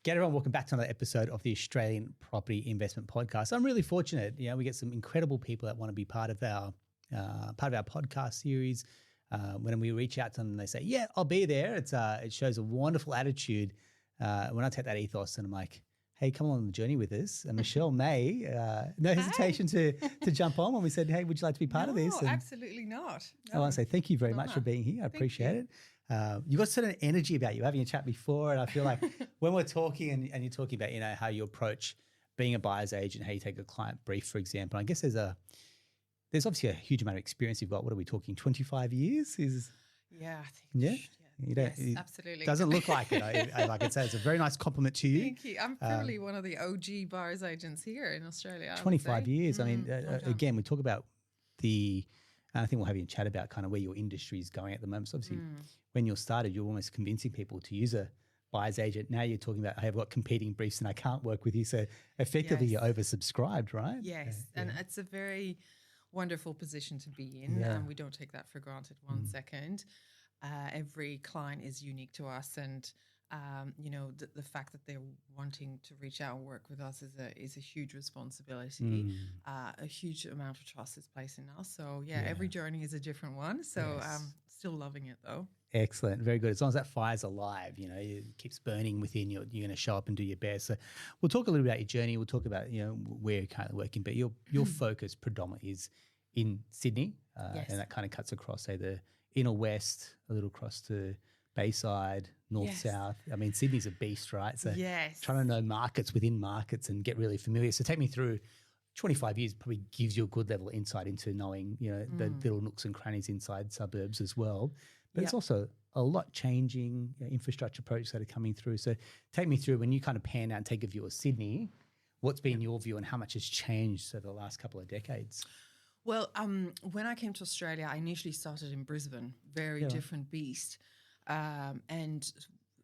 G'day everyone, welcome back to another episode of the Australian Property Investment Podcast. I'm really fortunate, we get some incredible people that want to be part of our podcast series. When we reach out to them and they say, yeah, I'll be there, it shows a wonderful attitude. When I take that ethos and I'm like, hey, come on the journey with us. And Michelle May, no hesitation to jump on when we said, hey, would you like to be part of this? No, absolutely not. No. I want to say thank you very much for being here. I appreciate it. You've got certain energy about you, having a chat before, and I feel like when we're talking and you're talking about, how you approach being a buyer's agent, how you take a client brief, for example, I guess there's obviously a huge amount of experience you've got. What are we talking, 25 years? Yeah, I think. Yeah? Yes, absolutely. Doesn't look like it. Like I say, it's a very nice compliment to you. Thank you. I'm probably one of the OG buyer's agents here in Australia. 25 years. Again, we talk about and I think we'll have you chat about kind of where your industry is going at the moment. So obviously, when you started, you're almost convincing people to use a buyer's agent. Now you're talking about, I've got competing briefs and I can't work with you. So effectively, You're oversubscribed, right? Yes, and it's a very wonderful position to be in, and we don't take that for granted one second. Every client is unique to us, and the fact that they're wanting to reach out and work with us is a huge responsibility. A huge amount of trust is placed in us. So every journey is a different one. So still loving it though. Excellent, very good. As long as that fire's alive, it keeps burning within you. You're going to show up and do your best. So we'll talk a little about your journey. We'll talk about where you're currently working, but your focus predominantly is in Sydney, and that kind of cuts across, say, the inner west, a little across to Bayside, north, south. I mean, Sydney's a beast, right? So trying to know markets within markets and get really familiar. So take me through 25 years probably gives you a good level of insight into knowing, the little nooks and crannies inside suburbs as well. But it's also a lot changing infrastructure projects that are coming through. So take me through when you kind of pan out and take a view of Sydney, what's been your view and how much has changed over the last couple of decades? Well, when I came to Australia, I initially started in Brisbane, very different beast. And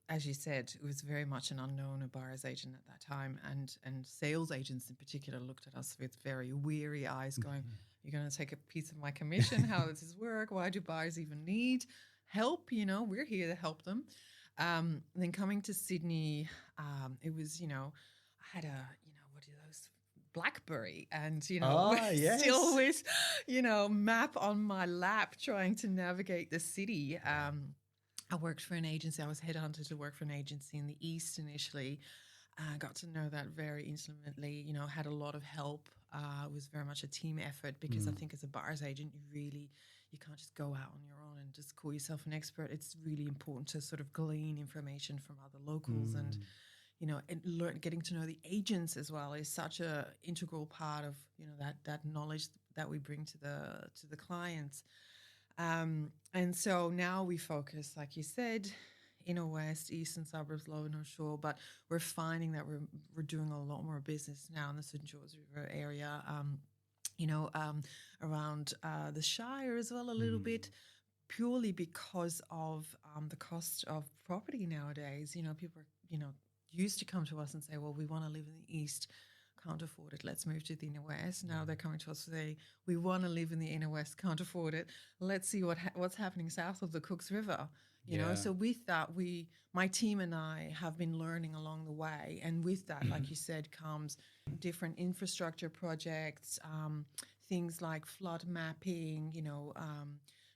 as you said, it was very much an unknown, a buyer's agent at that time. And sales agents in particular looked at us with very weary eyes going, you're going to take a piece of my commission? How does this work? Why do buyers even need help? We're here to help them. Then coming to Sydney, it was, I had what are those? BlackBerry and, still with, map on my lap trying to navigate the city. I worked for an agency. I was headhunted to work for an agency in the East initially. I got to know that very intimately, had a lot of help. It was very much a team effort because I think as a buyer's agent, you can't just go out on your own and just call yourself an expert. It's really important to sort of glean information from other locals and getting to know the agents as well is such a integral part of, that knowledge that we bring to the clients. And so now we focus, like you said, inner west, eastern suburbs, lower North Shore, but we're finding that we're doing a lot more business now in the St. George River area, around the Shire as well a little bit, purely because of the cost of property nowadays. People are, used to come to us and say, well, we want to live in the east, can't afford it, let's move to the inner west. Now they're coming to us to say, we want to live in the inner west, can't afford it, let's see what's happening south of the Cooks River. So with that, my team and I have been learning along the way, and with that, like you said, comes different infrastructure projects, things like flood mapping,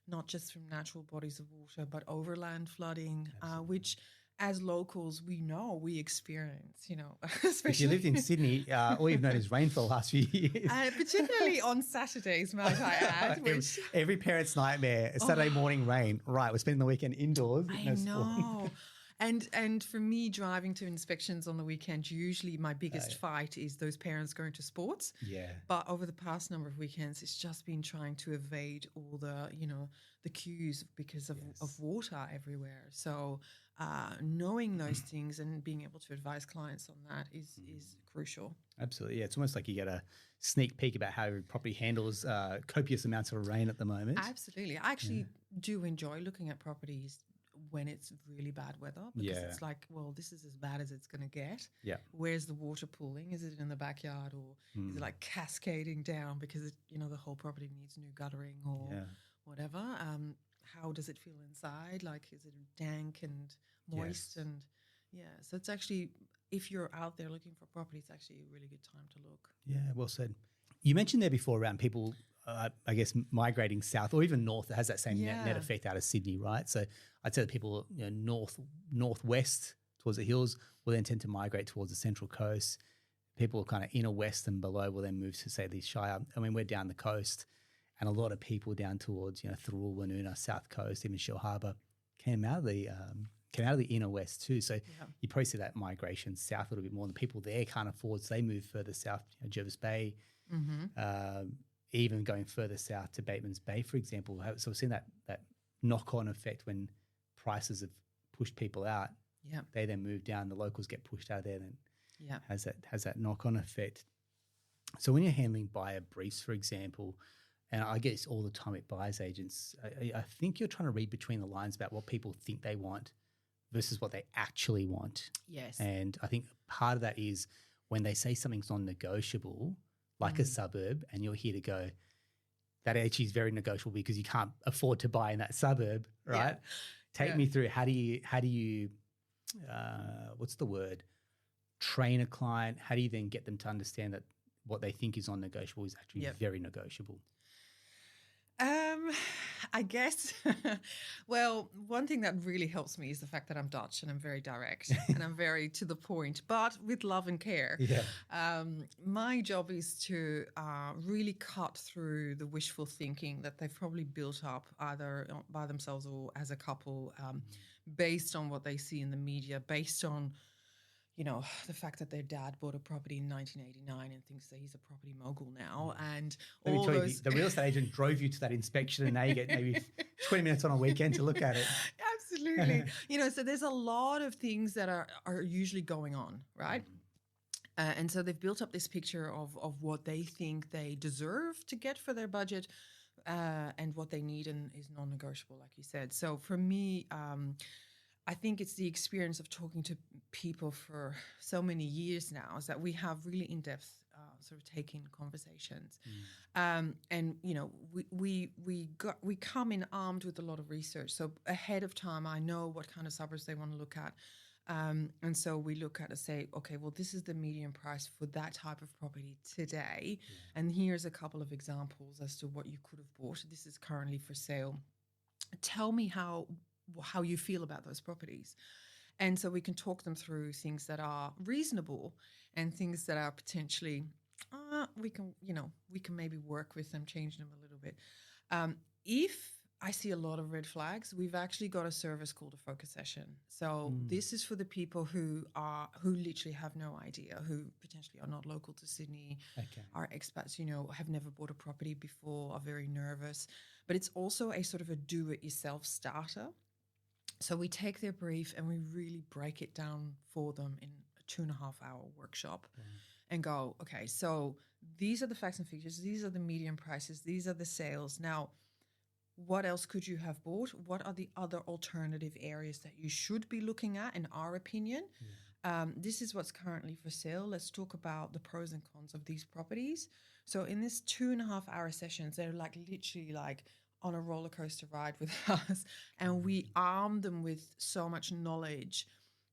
not just from natural bodies of water, but overland flooding, which as locals, we experience, especially. If you lived in Sydney, all you've known is rainfall the last few years. Particularly on Saturdays, might I add. Every parent's nightmare, Saturday morning rain. Right, we're spending the weekend indoors. I know. And for me, driving to inspections on the weekend, usually my biggest fight is those parents going to sports. Yeah. But over the past number of weekends, it's just been trying to evade all the, the queues because of water everywhere. So knowing those things and being able to advise clients on that is crucial. Absolutely. Yeah, it's almost like you get a sneak peek about how every property handles copious amounts of rain at the moment. Absolutely. I actually do enjoy looking at properties when it's really bad weather because it's like, well, this is as bad as it's going to get. Yeah. Where's the water pooling? Is it in the backyard or is it like cascading down because the whole property needs new guttering or whatever? How does it feel inside? Like, is it dank and moist? And so it's actually if you're out there looking for property, it's actually a really good time to look. Yeah, well said. You mentioned there before around people, I guess, migrating south or even north. It has that same net effect out of Sydney, right? So I'd say that people, northwest towards the hills will then tend to migrate towards the central coast. People kind of inner west and below will then move to, say, the Shire. I mean, we're down the coast, and a lot of people down towards, Thirroul, Woonona, South Coast, even Shell Harbour, came out of the inner west too. So you probably see that migration south a little bit more. The people there can't afford, so they move further south, Jervis Bay, even going further south to Bateman's Bay, for example. So we've seen that knock-on effect when prices have pushed people out. Yeah, they then move down. The locals get pushed out there. Then has that knock-on effect. So when you're handling buyer briefs, for example, and I guess all the time with buyers agents, I think you're trying to read between the lines about what people think they want versus what they actually want. Yes. And I think part of that is when they say something's non-negotiable, like a suburb, and you're here to go, that actually is very negotiable because you can't afford to buy in that suburb, right? Yeah. Take me through how do you what's the word? Train a client. How do you then get them to understand that what they think is non-negotiable is actually very negotiable? I guess, well, one thing that really helps me is the fact that I'm Dutch and I'm very direct and I'm very to the point, but with love and care. Yeah. My job is to really cut through the wishful thinking that they've probably built up either by themselves or as a couple, based on what they see in the media, based on the fact that their dad bought a property in 1989 and thinks that he's a property mogul now, and Let me tell you, the real estate agent drove you to that inspection, and now you get maybe 20 minutes on a weekend to look at it. Absolutely. So there's a lot of things that are usually going on, right? And so they've built up this picture of what they think they deserve to get for their budget, and what they need and is non-negotiable, like you said. So for me, I think it's the experience of talking to people for so many years now is that we have really in-depth sort of take-in conversations. And, we come in armed with a lot of research. So ahead of time, I know what kind of suburbs they want to look at. And so we look at and say, okay, well, this is the median price for that type of property today. And here's a couple of examples as to what you could have bought. This is currently for sale. Tell me how you feel about those properties. And so we can talk them through things that are reasonable and things that are potentially, we can maybe work with them, change them a little bit. If I see a lot of red flags, we've actually got a service called a focus session. So this is for the people who literally have no idea, who potentially are not local to Sydney, are expats, have never bought a property before, are very nervous. But it's also a sort of a do-it-yourself starter. So we take their brief and we really break it down for them in a 2.5-hour workshop and go, okay, so these are the facts and figures. These are the median prices. These are the sales. Now, what else could you have bought? What are the other alternative areas that you should be looking at, in our opinion? This is what's currently for sale. Let's talk about the pros and cons of these properties. So in this 2.5-hour sessions, they're literally on a roller coaster ride with us, and we arm them with so much knowledge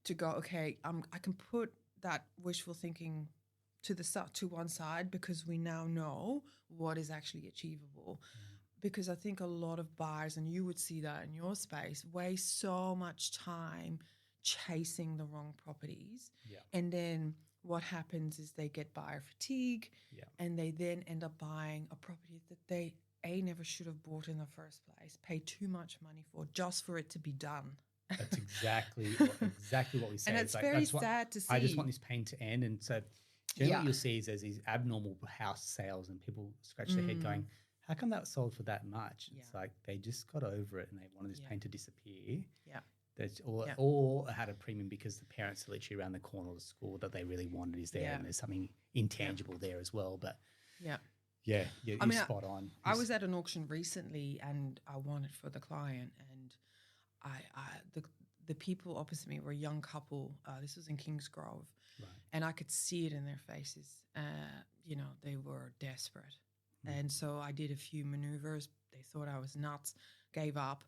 to go, okay, I can put that wishful thinking to one side because we now know what is actually achievable. Because I think a lot of buyers, and you would see that in your space, waste so much time chasing the wrong properties. And then what happens is they get buyer fatigue, and they then end up buying a property that they never should have bought in the first place, pay too much money for just for it to be done. That's exactly what we say. And it's very sad to see. I just want this pain to end. And so generally what you'll see is there's these abnormal house sales and people scratch their head going, how come that sold for that much? It's like they just got over it and they wanted this pain to disappear. Or had a premium because the parents are literally around the corner of the school that they really wanted is there, and there's something intangible there as well. But you're spot on. I was at an auction recently and I won it for the client, and the people opposite me were a young couple. This was in Kingsgrove, and I could see it in their faces. They were desperate. And so I did a few maneuvers. They thought I was nuts, gave up,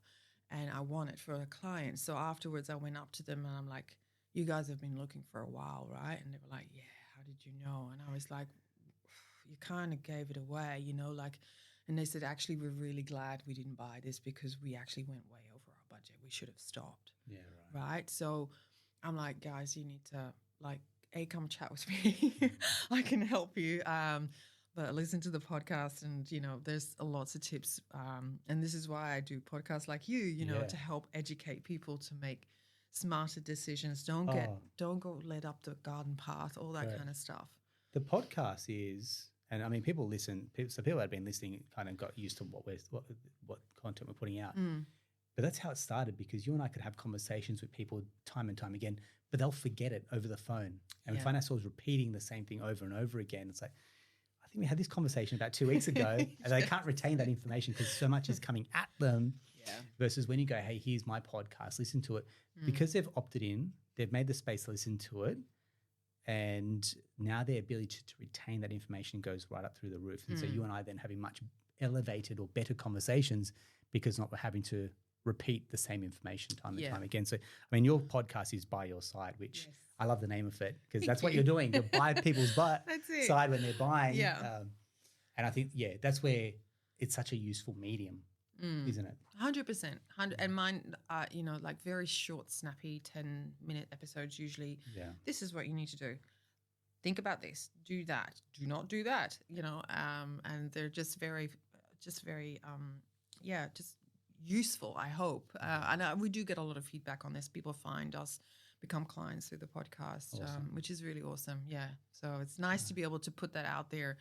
and I won it for a client. So afterwards I went up to them and I'm like, you guys have been looking for a while, right? And they were like, yeah, how did you know? And I was like, you kind of gave it away, like, and they said, actually, we're really glad we didn't buy this because we actually went way over our budget. We should have stopped. Yeah, right. Right. So I'm like, guys, you need to come chat with me. I can help you. But listen to the podcast, and there's lots of tips. And this is why I do podcasts like you, to help educate people to make smarter decisions. Don't go led up the garden path, all that kind of stuff. The podcast is, and I mean, people listen. So people that have been listening kind of got used to what content we're putting out. But that's how it started, because you and I could have conversations with people time and time again, but they'll forget it over the phone. And we find ourselves repeating the same thing over and over again. It's like, I think we had this conversation about 2 weeks ago, and they can't retain that information because so much is coming at them. Versus when you go, hey, here's my podcast, listen to it. Because they've opted in, they've made the space to listen to it, and now their ability to retain that information goes right up through the roof. And so you and I then having much elevated or better conversations because not having to repeat the same information time and time again. So, I mean, your podcast is by your side, which I love the name of it, because that's what you're doing. You're by people's side when they're buying. And I think, that's where it's such a useful medium, isn't it? 100%. And mine, like very short, snappy 10-minute episodes usually. This is what you need to do. Think about this. Do that. Do not do that. And they're just very useful, I hope. And we do get a lot of feedback on this. People find us, become clients through the podcast, which is really awesome. Yeah. So it's nice to be able to put that out there.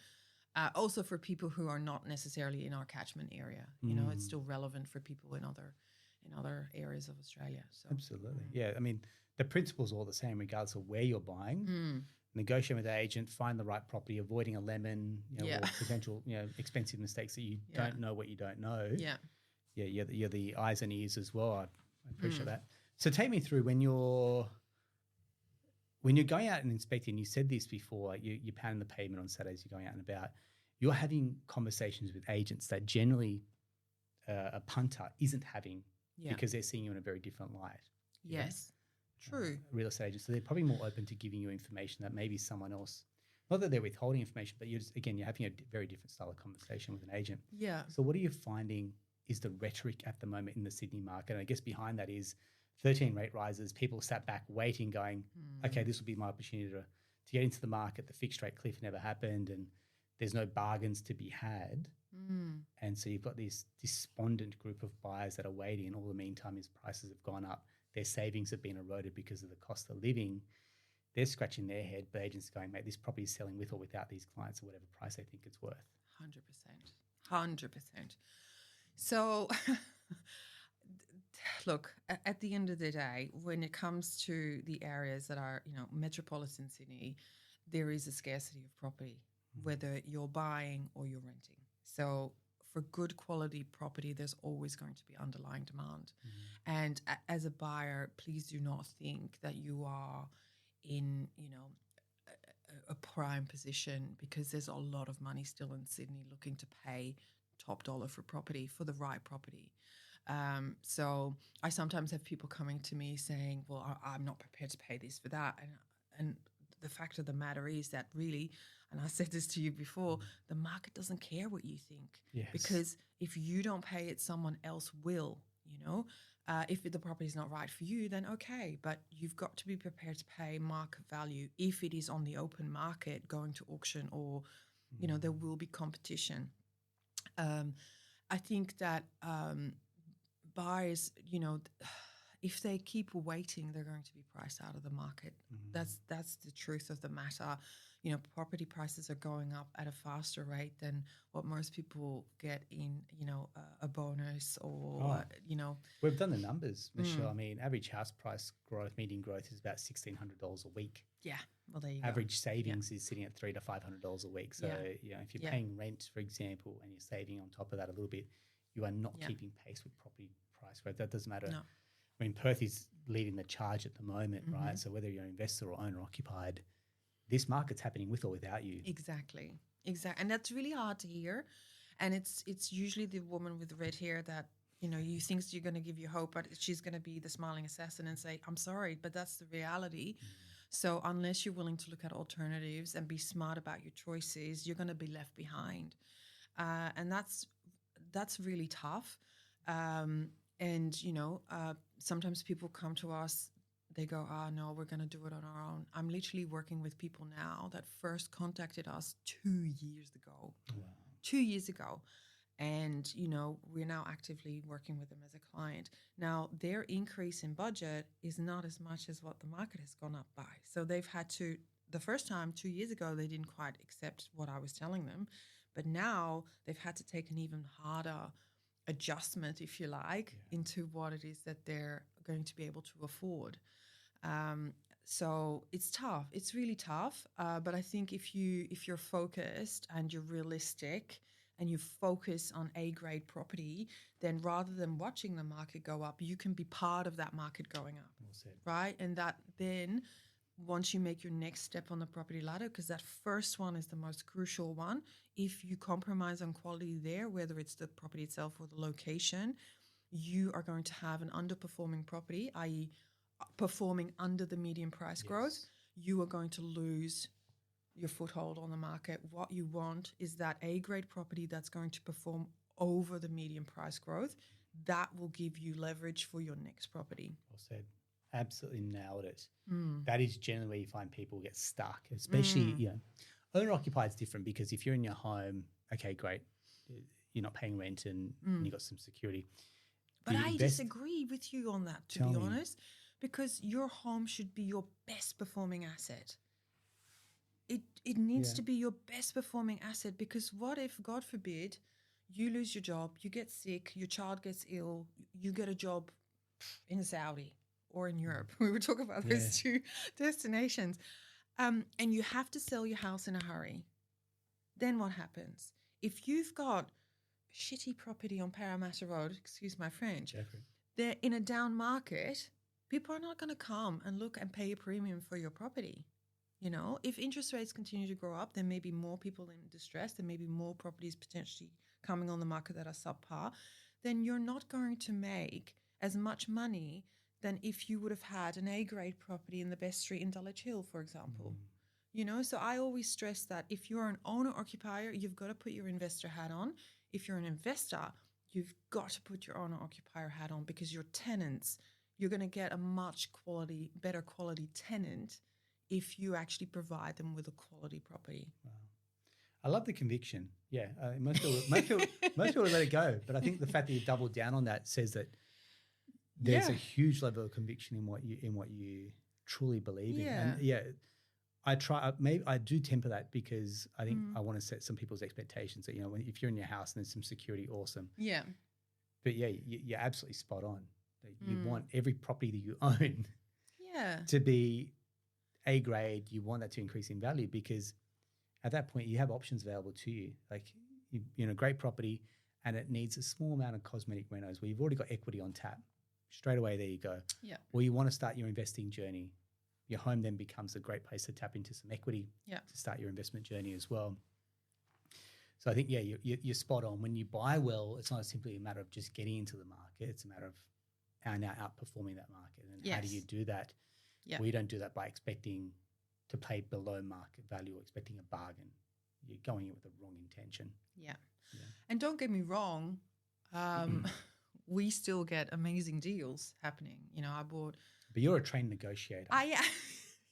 Also for people who are not necessarily in our catchment area. It's still relevant for people in other areas of Australia. So absolutely. Yeah. I mean, the principle's all the same regardless of where you're buying. Negotiate with the agent, find the right property, avoiding a lemon, or potential, expensive mistakes that you don't know what you don't know. You're the eyes and ears as well. I appreciate that. So take me through when you're going out and inspecting. You said this before. You're pounding the pavement on Saturdays. You're going out and about. You're having conversations with agents that generally a punter isn't having because they're seeing you in a very different light. Yes, true. Real estate agents, so they're probably more open to giving you information that maybe someone else. Not that they're withholding information, but you're having a very different style of conversation with an agent. Yeah. So what are you finding is the rhetoric at the moment in the Sydney market? And I guess behind that is 13 rate rises, people sat back waiting, going, okay, this will be my opportunity to get into the market. The fixed rate cliff never happened, and there's no bargains to be had. And so you've got this despondent group of buyers that are waiting, and all the meantime is prices have gone up. Their savings have been eroded because of the cost of living. They're scratching their head, but agents are going, mate, this property is selling with or without these clients at whatever price they think it's worth. 100%. So, look, at the end of the day, when it comes to the areas that are, metropolitan Sydney, there is a scarcity of property, whether you're buying or you're renting. So for good quality property, there's always going to be underlying demand. And as a buyer, please do not think that you are in, a prime position, because there's a lot of money still in Sydney looking to pay top dollar for property, for the right property. So I sometimes have people coming to me saying, well, I'm not prepared to pay this for that. And the fact of the matter is that really, and I said this to you before, the market doesn't care what you think. Because if you don't pay it, someone else will, if the property is not right for you, then okay. But you've got to be prepared to pay market value if it is on the open market going to auction, or, there will be competition. I think that buyers, if they keep waiting, they're going to be priced out of the market. That's the truth of the matter. Property prices are going up at a faster rate than what most people get in, a bonus or, We've done the numbers, Michelle. I mean, average house price growth, median growth is about $1,600 a week. Yeah. Well, there you Average savings is sitting at $300 to $500 a week. So, if you're paying rent, for example, and you're saving on top of that a little bit, you are not keeping pace with property price growth. That doesn't matter. No. I mean, Perth is leading the charge at the moment, right? So whether you're an investor or owner-occupied, this market's happening with or without you. Exactly. And that's really hard to hear. And it's usually the woman with the red hair that, you think you're going to give you hope, but she's going to be the smiling assassin and say, I'm sorry, but that's the reality. So unless you're willing to look at alternatives and be smart about your choices, you're going to be left behind. And that's really tough. And, sometimes people come to us, they go, no, we're going to do it on our own. I'm literally working with people now that first contacted us 2 years ago. Wow. 2 years ago. And, we're now actively working with them as a client. Now, their increase in budget is not as much as what the market has gone up by. So they've had to, the first time 2 years ago, they didn't quite accept what I was telling them. But now they've had to take an even harder adjustment, if you like, into what it is that they're going to be able to afford. So it's tough. It's really tough. But I think if you're focused and you're realistic and you focus on A-grade property, then rather than watching the market go up, you can be part of that market going up, Well said. right? And that then once you make your next step on the property ladder, because that first one is the most crucial one, if you compromise on quality there, whether it's the property itself or the location, you are going to have an underperforming property, i.e. performing under the median price growth. You are going to lose your foothold on the market. What you want is that A-grade property that's going to perform over the median price growth. That will give you leverage for your next property. Well said. Absolutely nailed it. That is generally where you find people get stuck, especially, owner-occupied is different because if you're in your home, okay, great, you're not paying rent and you've got some security. But I disagree with you on that, to be honest, because your home should be your best performing asset. It needs to be your best performing asset, because what if, God forbid, you lose your job, you get sick, your child gets ill, you get a job in Saudi or in Europe. We were talking about those two destinations. And you have to sell your house in a hurry. Then what happens? If you've got shitty property on Parramatta Road, excuse my French, they're in a down market, people are not going to come and look and pay a premium for your property. If interest rates continue to grow up, there may be more people in distress, there may be more properties potentially coming on the market that are subpar, then you're not going to make as much money than if you would have had an A-grade property in the best street in Dulwich Hill, for example. So I always stress that if you're an owner-occupier, you've got to put your investor hat on. If you're an investor, you've got to put your owner-occupier hat on, because your tenants, you're going to get a much better quality tenant if you actually provide them with a quality property. Wow. I love the conviction. Yeah, most people let it go, but I think the fact that you doubled down on that says that there's a huge level of conviction in what you truly believe in. And I do temper that because I think I want to set some people's expectations that if you're in your house and there's some security, awesome. Yeah. But you're absolutely spot on. You want every property that you own to be A grade. You want that to increase in value, because at that point you have options available to you. Like you're in a great property and it needs a small amount of cosmetic renos where you've already got equity on tap. Straight away, there you go. Yeah. Or you want to start your investing journey. Your home then becomes a great place to tap into some equity to start your investment journey as well. So I think, you're spot on. When you buy well, it's not simply a matter of just getting into the market. It's a matter of now outperforming that market. And how do you do that? Yeah. Well, you don't do that by expecting to pay below market value or expecting a bargain. You're going in with the wrong intention. Yeah. And don't get me wrong, we still get amazing deals happening. I bought... But you're a trained negotiator.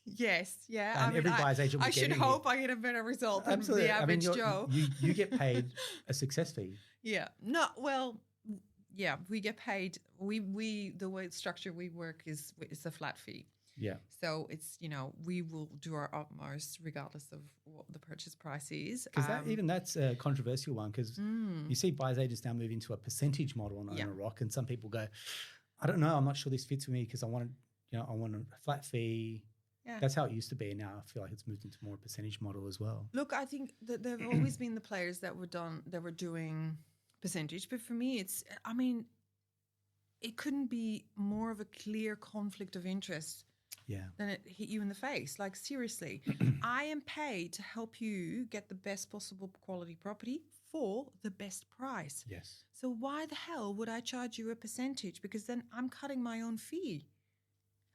Yes, yeah. And every buyer's agent I should hope I get a better result than the average Joe. You get paid a success fee. Yeah. No, well, yeah, we get paid. We the way it's structured we work is a flat fee. Yeah. So it's, we will do our utmost regardless of what the purchase price is. Because that's a controversial one, because you see buyers agents now move into a percentage model on owner-occ, and some people go, I don't know, I'm not sure this fits with me because I want a flat fee. Yeah. That's how it used to be. Now I feel like it's moved into more a percentage model as well. Look, I think that there have always been the players that were doing percentage, but for me, it couldn't be more of a clear conflict of interest. Yeah. Then it hit you in the face. Like, seriously, I am paid to help you get the best possible quality property for the best price. Yes. So why the hell would I charge you a percentage? Because then I'm cutting my own fee.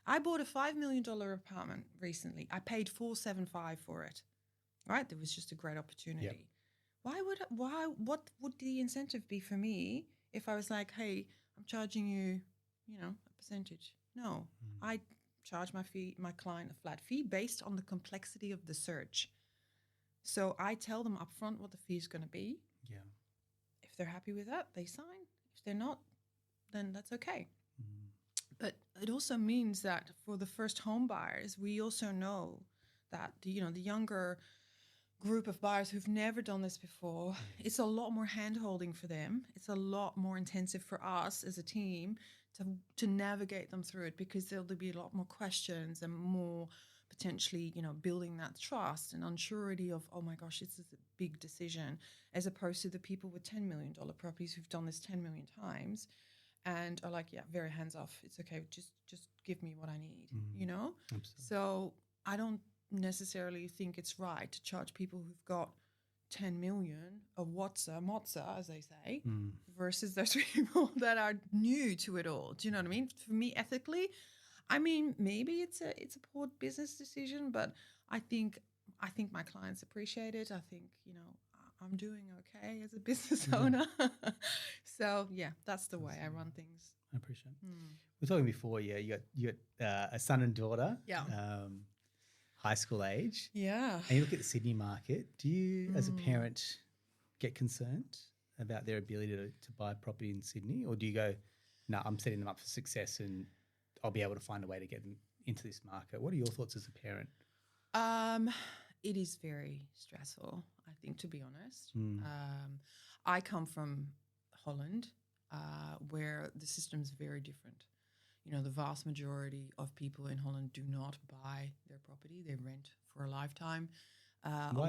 I bought a $5 million apartment recently. I paid $475 for it. Right? There was just a great opportunity. Yep. What would the incentive be for me if I was like, hey, I'm charging you, a percentage? No, I charge my client a flat fee based on the complexity of the search. So I tell them upfront what the fee is going to be. Yeah. If they're happy with that, they sign. If they're not, then that's okay. But it also means that for the first home buyers, we also know that the younger group of buyers who've never done this before, it's a lot more hand-holding for them. It's a lot more intensive for us as a team to navigate them through it, because there'll be a lot more questions and more potentially, building that trust and unsurety of, oh my gosh, this is a big decision, as opposed to the people with $10 million properties who've done this 10 million times and are like, yeah, very hands off. It's okay. Just give me what I need, Absolutely. So I don't necessarily think it's right to charge people who've got 10 million a mozza, as they say, versus those people that are new to it all. Do you know what I mean? For me, ethically, maybe it's a poor business decision, but I think my clients appreciate it. I think, I'm doing okay as a business owner. So yeah, that's the way I run things. I appreciate it. We were talking before, you got a son and daughter. Yeah. High school age. Yeah. And you look at the Sydney market, do you as a parent get concerned about their ability to buy property in Sydney? Or do you go, no, I'm setting them up for success and I'll be able to find a way to get them into this market? What are your thoughts as a parent? It is very stressful, I think, to be honest. I come from Holland, where the system's very different. The vast majority of people in Holland do not buy their property; they rent for a lifetime. Why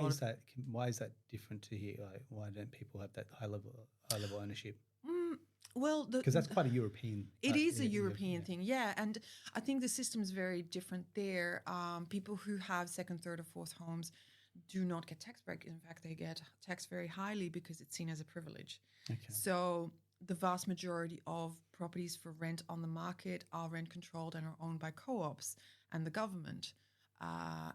is that different to here? Like, why don't people have that high level ownership? Well, because that's quite a European. It is a European thing, yeah. And I think the system's very different there. People who have second, third, or fourth homes do not get tax break. In fact, they get taxed very highly because it's seen as a privilege. Okay. So the vast majority of properties for rent on the market are rent controlled and are owned by co-ops and the government.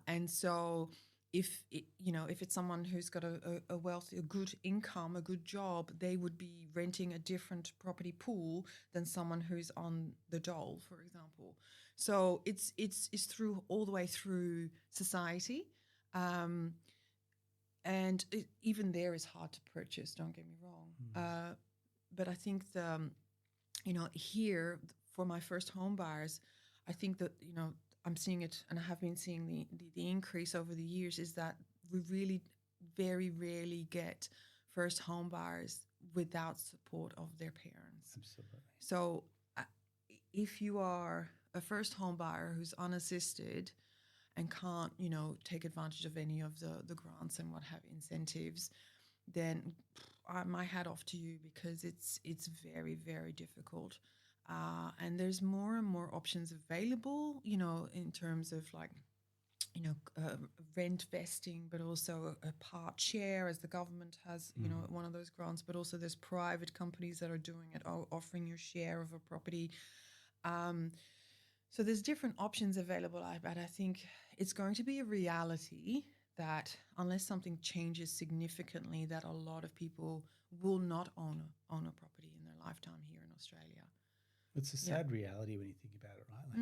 And so if it's someone who's got a wealthy, a good income, a good job, they would be renting a different property pool than someone who's on the dole, for example. So it's through all the way through society. And even there is hard to purchase, don't get me wrong. But I think here for my first home buyers, I think that, I'm seeing it, and I have been seeing the increase over the years, is that we really very rarely get first home buyers without support of their parents. Absolutely. So if you are a first home buyer who's unassisted and can't, take advantage of any of the grants and what have incentives, then my hat off to you, because it's very, very difficult. And there's more and more options available, in terms of rent vesting, but also a part share, as the government has, one of those grants, but also there's private companies that are doing it, offering your share of a property. So there's different options available, but I think it's going to be a reality that unless something changes significantly, that a lot of people will not own a property in their lifetime here in Australia. It's a sad reality when you think about it, right?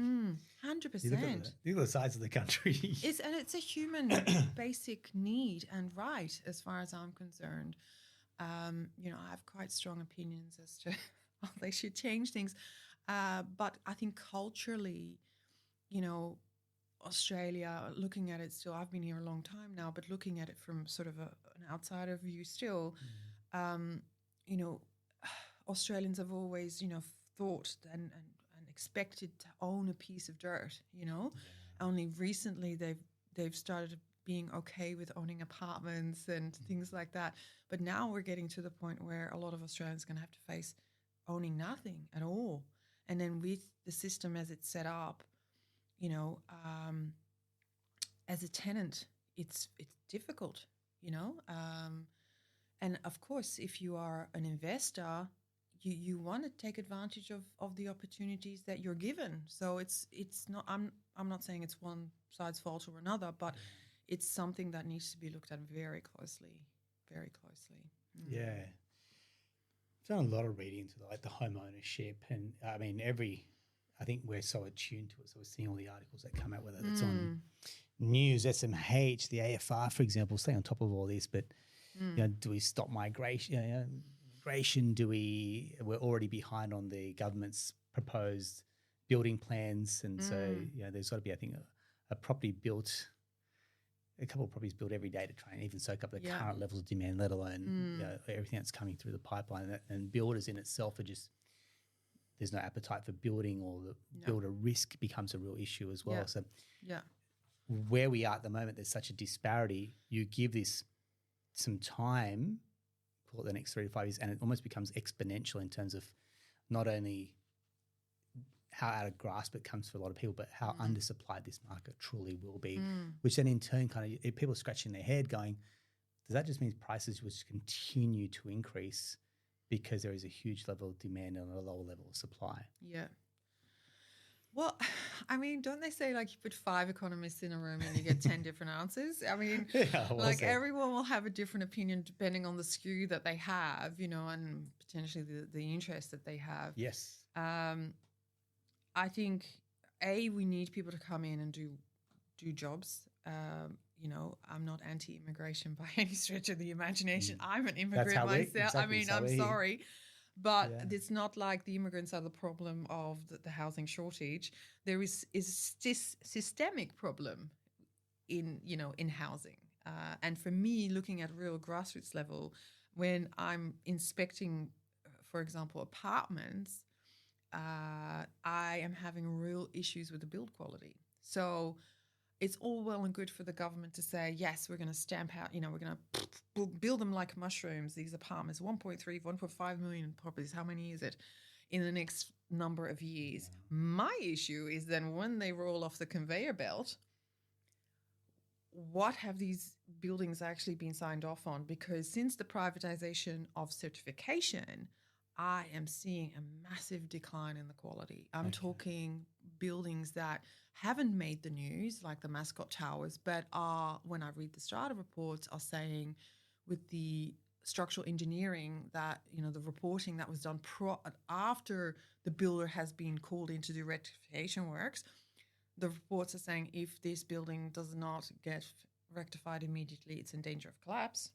100%. You look at the size of the country. It's a human basic need and right, as far as I'm concerned. I have quite strong opinions as to how they should change things. But I think culturally, Australia, looking at it still, I've been here a long time now, but looking at it from sort of an outsider view still, Australians have always, thought and expected to own a piece of dirt, Only recently they've started being okay with owning apartments and things like that. But now we're getting to the point where a lot of Australians are going to have to face owning nothing at all. And then with the system as it's set up, as a tenant, it's difficult, And of course, if you are an investor, you want to take advantage of the opportunities that you're given. So it's not, I'm not saying it's one side's fault or another, but it's something that needs to be looked at very closely, very closely. Yeah. I've done a lot of reading into like the home ownership, and I mean I think we're so attuned to it, so we're seeing all the articles that come out, whether it's on news, SMH, the AFR, for example, stay on top of all this. But do we stop migration? Migration? We're already behind on the government's proposed building plans, and so there's got to be, I think, a property built. A couple of properties built every day to try and even soak up the current levels of demand, let alone everything that's coming through the pipeline. And builders in itself are just, there's no appetite for building, or the builder risk becomes a real issue as well. So where we are at the moment, there's such a disparity. You give this some time, call it the next 3 to 5 years, and it almost becomes exponential in terms of not only how out of grasp it comes for a lot of people, but how undersupplied this market truly will be, which then in turn people are scratching their head going, does that just mean prices will just continue to increase because there is a huge level of demand and a lower level of supply? Yeah. Well, I mean, don't they say like you put 5 economists in a room and you get 10 different answers? I mean, everyone will have a different opinion depending on the skew that they have, and potentially the interest that they have. Yes. I think, we need people to come in and do jobs. I'm not anti-immigration by any stretch of the imagination. I'm an immigrant myself. I'm sorry. But it's not like the immigrants are the problem of the housing shortage. There is systemic problem in housing. And for me, looking at real grassroots level, when I'm inspecting, for example, apartments, I am having real issues with the build quality. So it's all well and good for the government to say, yes, we're going to stamp out, we're going to build them like mushrooms, these apartments, 1.5 million properties. How many is it in the next number of years? Yeah. My issue is then when they roll off the conveyor belt, what have these buildings actually been signed off on? Because since the privatization of certification, I am seeing a massive decline in the quality. I'm talking buildings that haven't made the news, like the Mascot Towers, but are, when I read the strata reports, are saying with the structural engineering that, the reporting that was done after the builder has been called in to do rectification works, the reports are saying if this building does not get rectified immediately, it's in danger of collapse.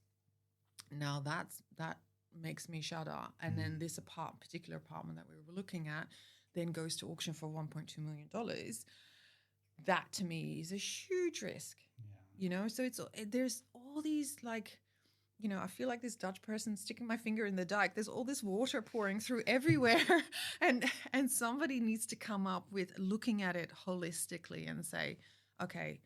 Now that makes me shudder. And then this particular apartment that we were looking at then goes to auction for $1.2 million. That to me is a huge risk. So there's all these I feel like this Dutch person sticking my finger in the dike. There's all this water pouring through everywhere, and somebody needs to come up with looking at it holistically and say, okay,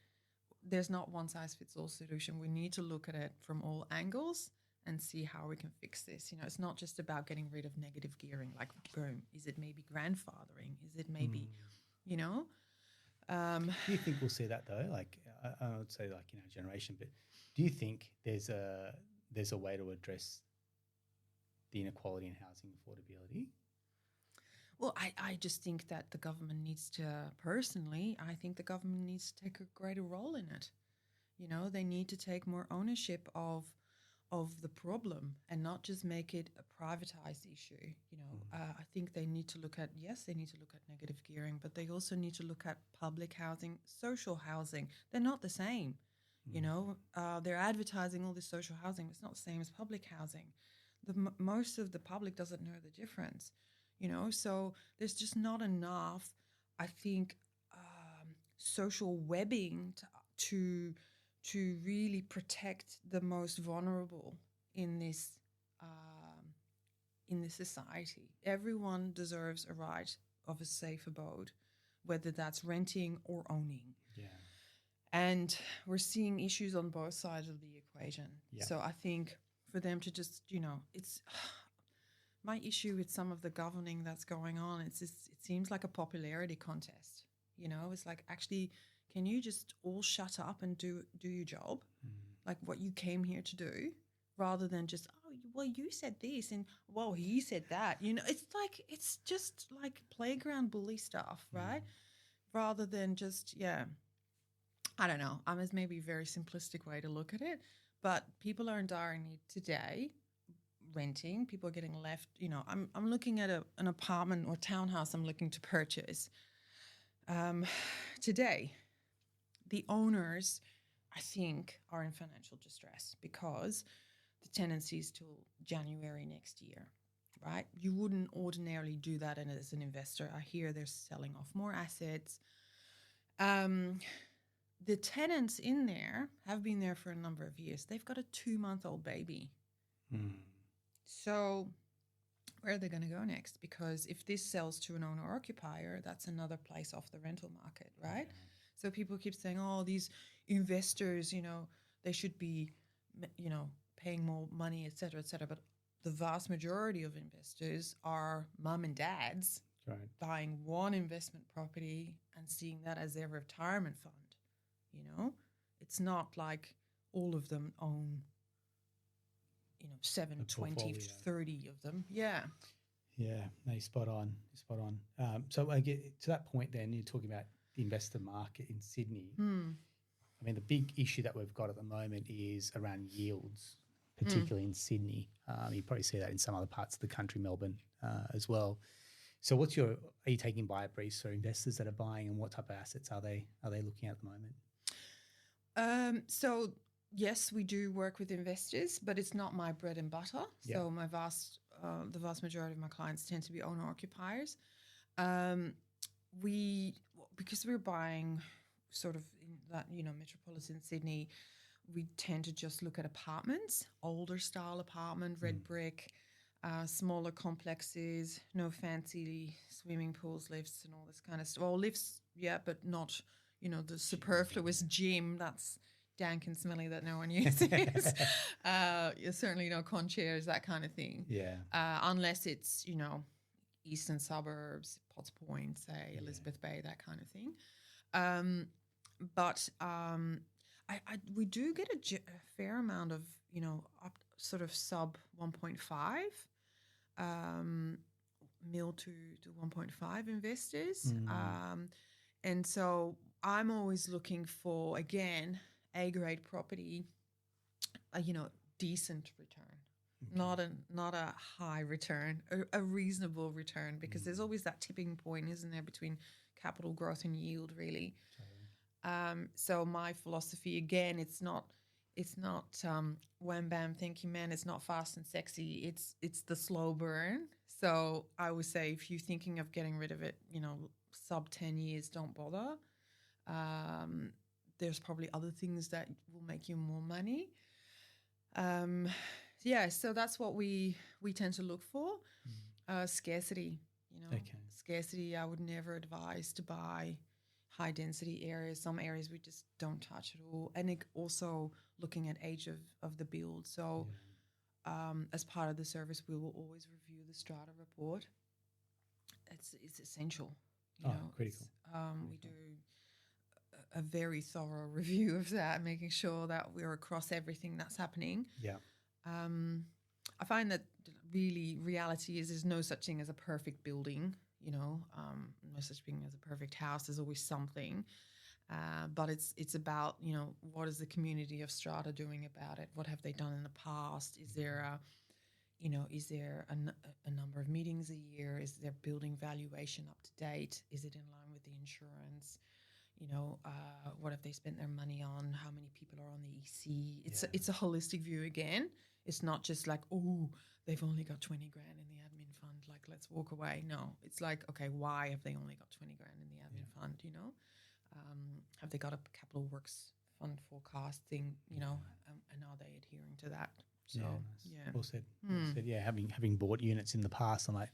there's not one size fits all solution. We need to look at it from all angles and see how we can fix this. It's not just about getting rid of negative gearing, like boom. Is it maybe grandfathering? Is it maybe, Do you think we'll see that though? Like I would say like in our generation, but do you think there's a way to address the inequality in housing affordability? Well, I just think that the government needs to, personally, I think the government needs to take a greater role in it. They need to take more ownership of the problem and not just make it a privatized issue. I think they need to look at negative gearing, but they also need to look at public housing, social housing. They're not the same. They're advertising all this social housing. It's not the same as public housing. Most of the public doesn't know the difference. So there's just not enough, I think, social webbing to really protect the most vulnerable in this society. Everyone deserves a right of a safe abode, whether that's renting or owning. Yeah. And we're seeing issues on both sides of the equation. Yeah. So I think for them to just, it's my issue with some of the governing that's going on. It seems like a popularity contest. It's like, actually, can you just all shut up and do your job, like what you came here to do, rather than just, well, you said this, and well, he said that. It's just like playground bully stuff, right? Rather than just, I don't know. It's maybe a very simplistic way to look at it, but people are in dire need today, renting. People are getting left. I'm looking at an apartment or townhouse I'm looking to purchase today. The owners, I think, are in financial distress because the tenancy is till January next year, right? You wouldn't ordinarily do that as an investor. I hear they're selling off more assets. The tenants in there have been there for a number of years. They've got a 2-month-old baby. So where are they going to go next? Because if this sells to an owner-occupier, that's another place off the rental market, right? Yeah. So people keep saying, oh, these investors, they should be, paying more money, et cetera, et cetera. But the vast majority of investors are mum and dads buying one investment property and seeing that as their retirement fund. It's not like all of them own, 7, 20, 30 of them. Yeah. Yeah, no, you're spot on. So I get to that point then, you're talking about the investor market in Sydney. I mean, the big issue that we've got at the moment is around yields, particularly in Sydney. You probably see that in some other parts of the country, Melbourne as well. So are you taking buyer briefs for investors that are buying, and what type of assets are they looking at the moment? So yes, we do work with investors, but it's not my bread and butter. Yep. So the vast majority of my clients tend to be owner-occupiers. Because we're buying sort of in that, metropolitan Sydney, we tend to just look at apartments, older style apartment, red brick, smaller complexes, no fancy swimming pools, lifts and all this kind of stuff. Well, lifts, yeah, but not, the superfluous gym that's dank and smelly that no one uses. Certainly no concierge, that kind of thing. Yeah. Unless it's, eastern suburbs, Potts Point, say, Elizabeth Bay, that kind of thing. But we do get a fair amount of, up sort of sub 1.5 mil to 1.5 investors. And so I'm always looking for, again, A-grade property, decent return, not a high return, a reasonable return, because there's always that tipping point, isn't there, between capital growth and yield, really. So my philosophy, again, it's not wham bam, thank you, man. It's not fast and sexy. It's the slow burn. So I would say if you're thinking of getting rid of it, sub 10 years, don't bother. There's probably other things that will make you more money. So that's what we tend to look for. Scarcity, Scarcity. I would never advise to buy high density areas. Some areas we just don't touch at all. And also looking at age of the build. So as part of the service, we will always review the strata report. It's essential. Critical. We do a very thorough review of that, making sure that we're across everything that's happening. Yeah. I find that really reality is there's no such thing as a perfect building, no such thing as a perfect house. There's always something. But it's about, what is the community of strata doing about it? What have they done in the past? Is there a number of meetings a year? Is their building valuation up to date? Is it in line with the insurance? What have they spent their money on? How many people are on the EC? It's a holistic view again. It's not just like, oh, they've only got 20 grand in the admin fund, like, let's walk away. No, it's like, okay, why have they only got 20 grand in the admin fund, Have they got a capital works fund forecast thing, and are they adhering to that? So, Well said. Well said. Yeah, having bought units in the past, I'm like,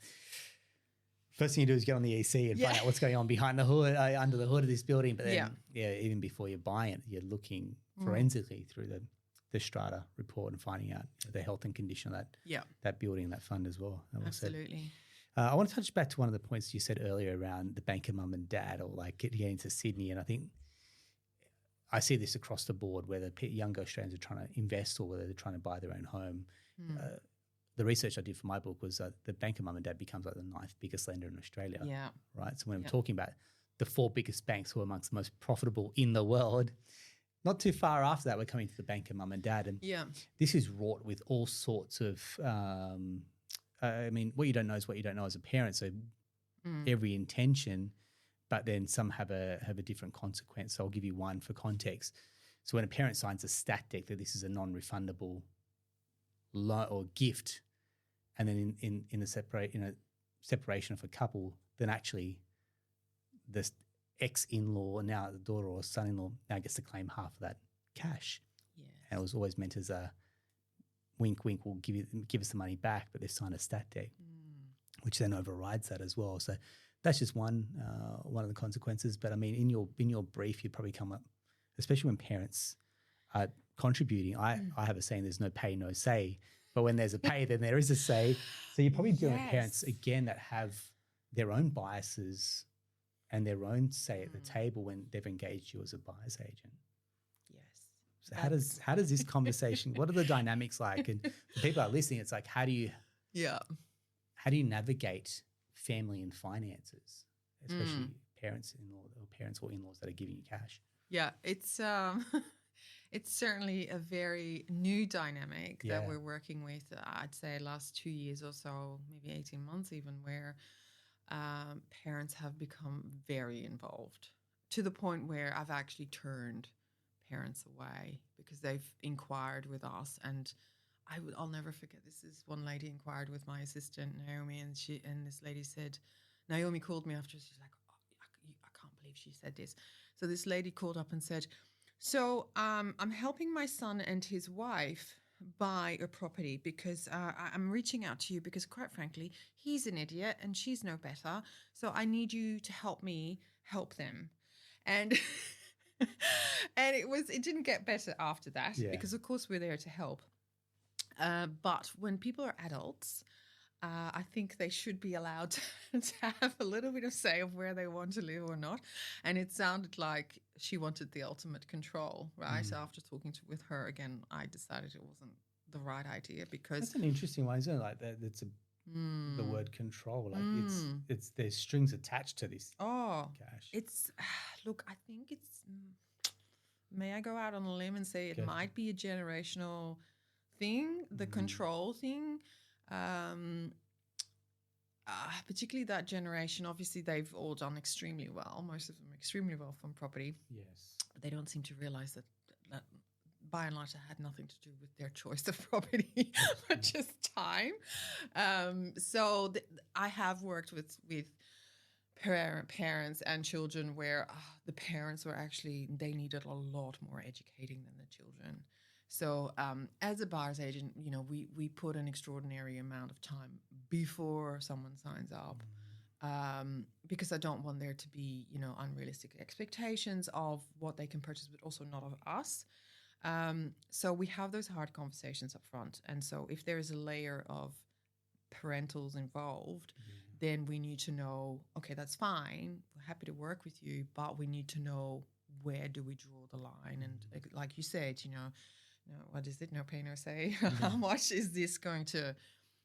first thing you do is get on the EC and find out what's going on behind the hood, under the hood of this building. But then, even before you buy it, you're looking forensically through the strata report and finding out the health and condition of that building, that fund as well. Absolutely. I want to touch back to one of the points you said earlier around the banker mum and dad, or like getting into Sydney. And I think I see this across the board, whether younger Australians are trying to invest or whether they're trying to buy their own home. the research I did for my book was the bank of mum and dad becomes like the ninth biggest lender in Australia. Yeah. Right. So when I'm talking about the 4 biggest banks who are amongst the most profitable in the world, not too far after that, we're coming to the bank of mum and dad. And this is wrought with all sorts of, I mean, what you don't know is what you don't know as a parent. So every intention, but then some have a different consequence. So I'll give you one for context. So when a parent signs a stat deck that this is a non-refundable loan or gift, and then in a separation of a couple, then actually the ex-in-law, now the daughter or son-in-law, now gets to claim half of that cash. Yes. And it was always meant as a wink, wink, we'll give us the money back, but they've signed a stat deck, which then overrides that as well. So that's just one of the consequences. But I mean, in your brief, you'd probably come up, especially when parents are contributing. I have a saying: "There's no pay, no say." But when there's a pay, then there is a say. So you're probably dealing with parents again that have their own biases and their own say at the table when they've engaged you as a buyer's agent. Yes. So how does this conversation? What are the dynamics like? And for people that are listening, it's like how do you navigate family and finances, especially parents-in-law or parents or in-laws that are giving you cash? Yeah, it's it's certainly a very new dynamic that we're working with. I'd say last 2 years or so, maybe 18 months even, where parents have become very involved to the point where I've actually turned parents away because they've inquired with us. And I'll never forget, this is one lady inquired with my assistant Naomi, and this lady said, Naomi called me after, she's like, oh, I can't believe she said this. So this lady called up and said, so I'm helping my son and his wife buy a property because I'm reaching out to you because, quite frankly, he's an idiot and she's no better. So I need you to help me help them. And and it didn't get better after that because, of course, we're there to help. But when people are adults, I think they should be allowed to have a little bit of say of where they want to live or not. And it sounded like she wanted the ultimate control, right? So after talking with her again, I decided it wasn't the right idea because that's an interesting one, isn't it? Like that, the word control. Like it's there's strings attached to this. Cash. It's look. I think it's. May I go out on a limb and say it might be a generational thing, the control thing. Particularly that generation, obviously they've all done extremely well, most of them extremely well from property. Yes. But they don't seem to realize that by and large it had nothing to do with their choice of property, but just time. So I have worked with parents and children where the parents were actually, they needed a lot more educating than the children. So as a buyer's agent, we put an extraordinary amount of time before someone signs up because I don't want there to be, unrealistic expectations of what they can purchase, but also not of us. So we have those hard conversations up front. And so if there is a layer of parentals involved, then we need to know, okay, that's fine. We're happy to work with you, but we need to know where do we draw the line? And like you said, what is it? No pay, no say. How much is this going to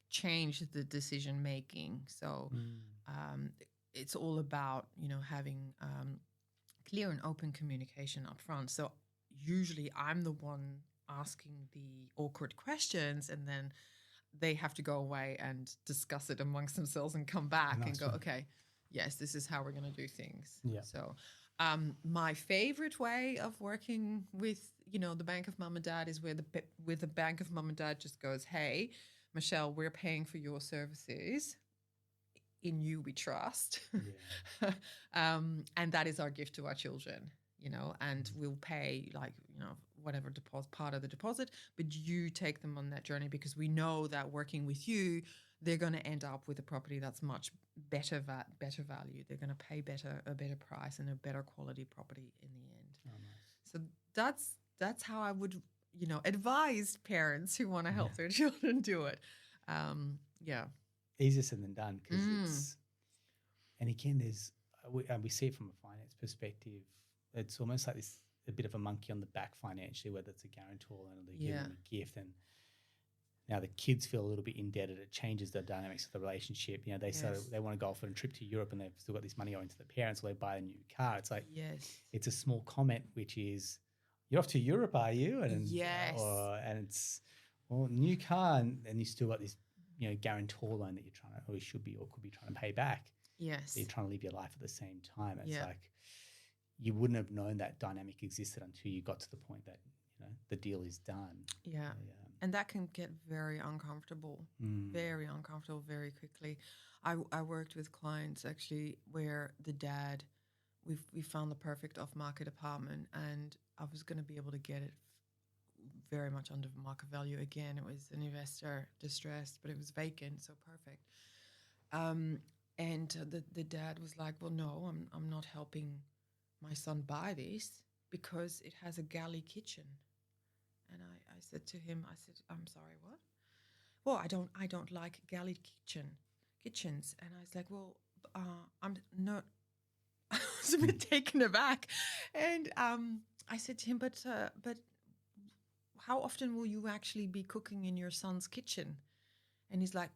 change the decision making? So it's all about, having clear and open communication up front. So usually I'm the one asking the awkward questions, and then they have to go away and discuss it amongst themselves and come back and go, okay, yes, this is how we're going to do things. Yeah. So my favorite way of working with, the Bank of Mum and Dad is where the Bank of Mum and Dad just goes, hey, Michelle, we're paying for your services. In you we trust. And that is our gift to our children, and we'll pay whatever deposit, part of the deposit, but you take them on that journey because we know that working with you, they're going to end up with a property that's much better value. They're going to pay a better price and a better quality property in the end. Oh, nice. So that's how I would, advise parents who want to help their children do it. Easier said than done because it's, and again, we see it from a finance perspective. It's almost like a bit of a monkey on the back financially, whether it's a guarantor and they're giving them a gift. And Now the kids feel a little bit indebted. It changes the dynamics of the relationship. You know, they want to go off on a trip to Europe and they've still got this money owing to the parents, or they buy a new car. It's like, it's a small comment, which is, "You're off to Europe, are you?" And it's, well, new car, and you still got this, you know, guarantor loan that you're trying to, or you should be, or could be trying to pay back. Yes, So you're trying to live your life at the same time. It's like you wouldn't have known that dynamic existed until you got to the point that, you know, the deal is done. And that can get very uncomfortable, very uncomfortable very quickly. I worked with clients actually where the dad, we found the perfect off-market apartment, and I was going to be able to get it very much under market value. Again, it was an investor distressed, but it was vacant, so perfect. And the dad was like, "Well, no, I'm not helping my son buy this because it has a galley kitchen." And I said to him, I said, "I'm sorry, what?" "Well, I don't like galley kitchens." And I was like, "Well, I'm not." I was a bit taken aback, and I said to him, "But how often will you actually be cooking in your son's kitchen?" And he's like,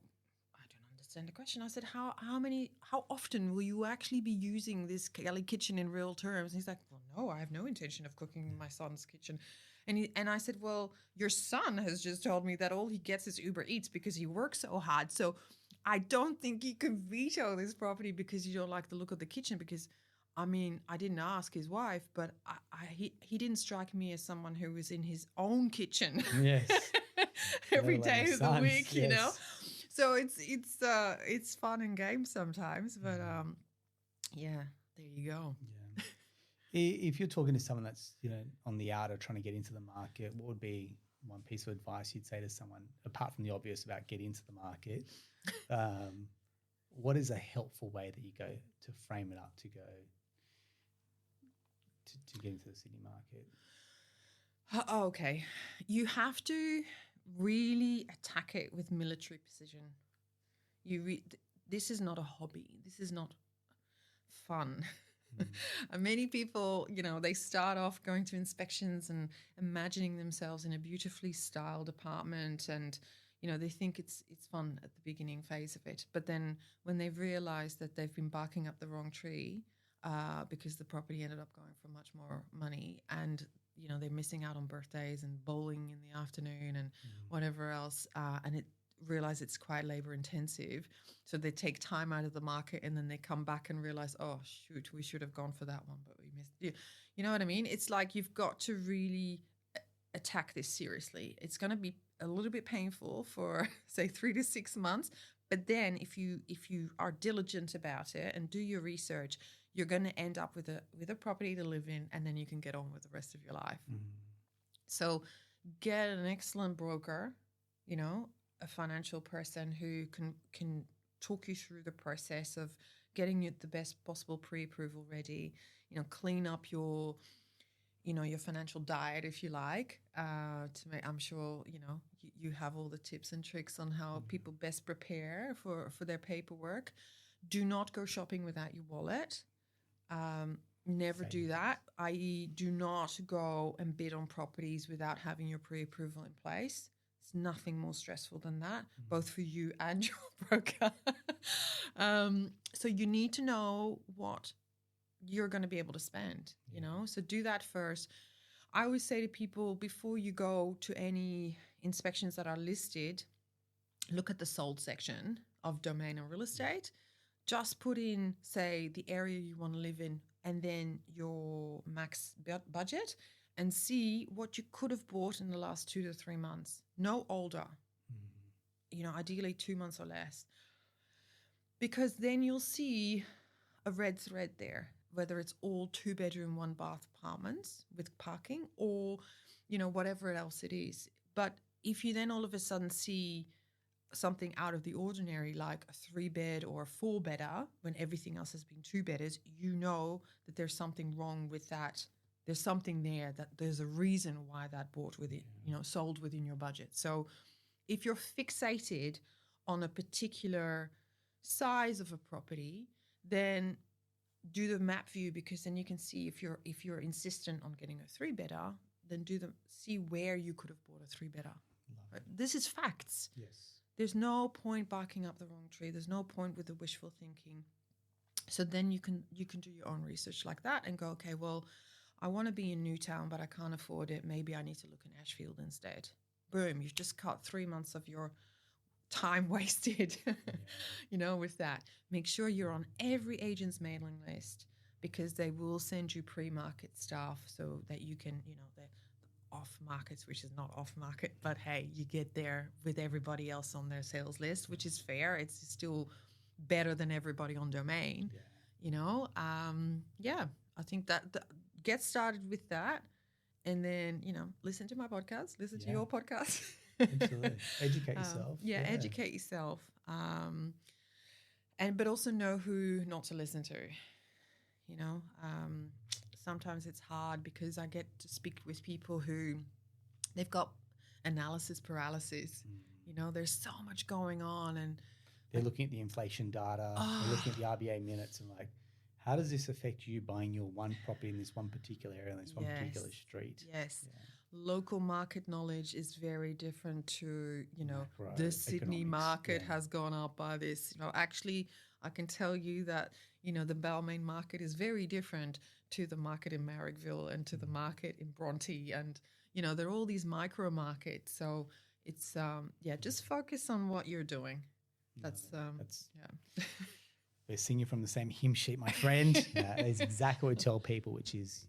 "I don't understand the question." I said, how often will you actually be using this galley kitchen in real terms?" And he's like, "Well, no, I have no intention of cooking in my son's kitchen." And I said, "Well, your son has just told me that all he gets is Uber Eats because he works so hard. So I don't think you can veto this property because you don't like the look of the kitchen." Because, I mean, I didn't ask his wife, but he didn't strike me as someone who was in his own kitchen every day of the week, you know. So it's fun and games sometimes, but there you go. If you're talking to someone that's, you know, on the outer trying to get into the market, what would be one piece of advice you'd say to someone, apart from the obvious about get into the market? What is a helpful way that you go to frame it up to go to get into the Sydney market? Okay, you have to really attack it with military precision. This is not a hobby. This is not fun. And many people, you know, they start off going to inspections and imagining themselves in a beautifully styled apartment, and, you know, they think it's fun at the beginning phase of it. But then when they've realized that they've been barking up the wrong tree because the property ended up going for much more money, and, you know, they're missing out on birthdays and bowling in the afternoon and whatever else, and it realize it's quite labor intensive, so they take time out of the market, and then they come back and realize, "Oh shoot, we should have gone for that one, but we missed." You know what I mean? It's like you've got to really attack this seriously. It's going to be a little bit painful for say 3 to 6 months, but then if you are diligent about it and do your research, you're going to end up with a property to live in, and then you can get on with the rest of your life. So get an excellent broker, you know, a financial person who can talk you through the process of getting you the best possible pre-approval ready, you know, clean up your, you know, your financial diet, if you like, to make, I'm sure, you know, you have all the tips and tricks on how people best prepare for their paperwork. Do not go shopping without your wallet. Never do that, i.e. do not go and bid on properties without having your pre-approval in place. It's nothing more stressful than that, both for you and your broker. So you need to know what you're going to be able to spend, you know, so do that first. I always say to people, before you go to any inspections that are listed, look at the sold section of Domain and Real Estate. Just put in, say, the area you want to live in and then your max budget, and see what you could have bought in the last 2 to 3 months. No older, you know, ideally 2 months or less. Because then you'll see a red thread there, whether it's all 2-bedroom, 1-bath apartments with parking, or, you know, whatever else it is. But if you then all of a sudden see something out of the ordinary, like a 3-bed or a 4-bedder, when everything else has been 2-bedders, you know that there's something wrong with that. There's something there, that there's a reason why that bought within, you know, sold within your budget. So if you're fixated on a particular size of a property, then do the map view, because then you can see if you're insistent on getting a 3-bedder, then see where you could have bought a 3-bedder. This is facts. Yes. There's no point barking up the wrong tree. There's no point with the wishful thinking. So then you can do your own research like that and go, okay, well, I want to be in Newtown, but I can't afford it. Maybe I need to look in Ashfield instead. Boom, you've just cut 3 months of your time wasted, with that. Make sure you're on every agent's mailing list, because they will send you pre-market stuff so that you can, the off markets, which is not off market, but hey, you get there with everybody else on their sales list, which is fair. It's still better than everybody on domain, I think that get started with that, and then, listen to my podcast, listen to your podcast. Absolutely. Educate yourself. Educate yourself. But also know who not to listen to. Sometimes it's hard because I get to speak with people who they've got analysis paralysis. There's so much going on, and they're looking at the inflation data, they're looking at the RBA minutes, and like, how does this affect you buying your one property in this one particular area, in this one particular street? Yes. Yeah. Local market knowledge is very different to, macro, the Sydney market has gone up by this. Actually, I can tell you that, the Balmain market is very different to the market in Marrickville and to the market in Bronte. And, there are all these micro markets. So it's, just focus on what you're doing. That's we're singing from the same hymn sheet, my friend. It's exactly what we tell people, which is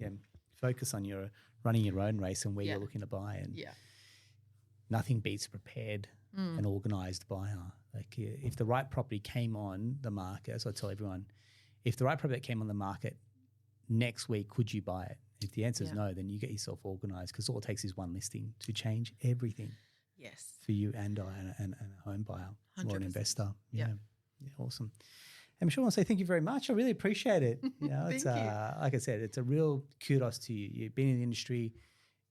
focus on your running your own race and where you're looking to buy. And nothing beats a prepared and organised buyer. Like if the right property came on the market, as I tell everyone, if the right property came on the market next week, could you buy it? If the answer is no, then you get yourself organised, because all it takes is one listing to change everything. Yes. For you and a home buyer 100%. Or an investor. Yeah, awesome. I'm sure I want to say thank you very much. I really appreciate it. It's like I said, it's a real kudos to you. You've been in the industry,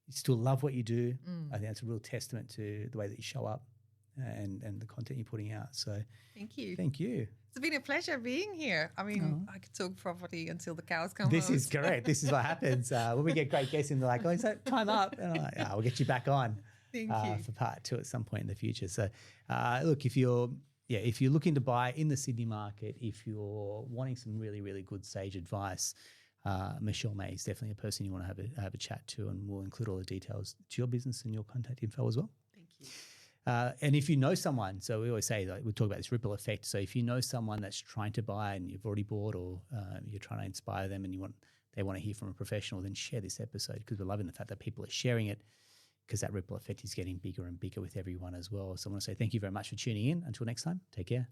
you still love what you do. I think that's a real testament to the way that you show up and the content you're putting out. So thank you. Thank you. It's been a pleasure being here. I mean, I could talk property until the cows come home. This is correct. This is what happens. When we get great guests in, they're like, oh, is that time up? And I'm like, we'll get you back on for part 2 at some point in the future. So look, if you're looking to buy in the Sydney market, if you're wanting some really, really good sage advice, Michelle May is definitely a person you want to have a chat to, and we'll include all the details to your business and your contact info as well. Thank you. And if you know someone, so we always say, we talk about this ripple effect. So if you know someone that's trying to buy and you've already bought, or you're trying to inspire them and they want to hear from a professional, then share this episode, because we're loving the fact that people are sharing it, because that ripple effect is getting bigger and bigger with everyone as well. So I want to say thank you very much for tuning in. Until next time, take care.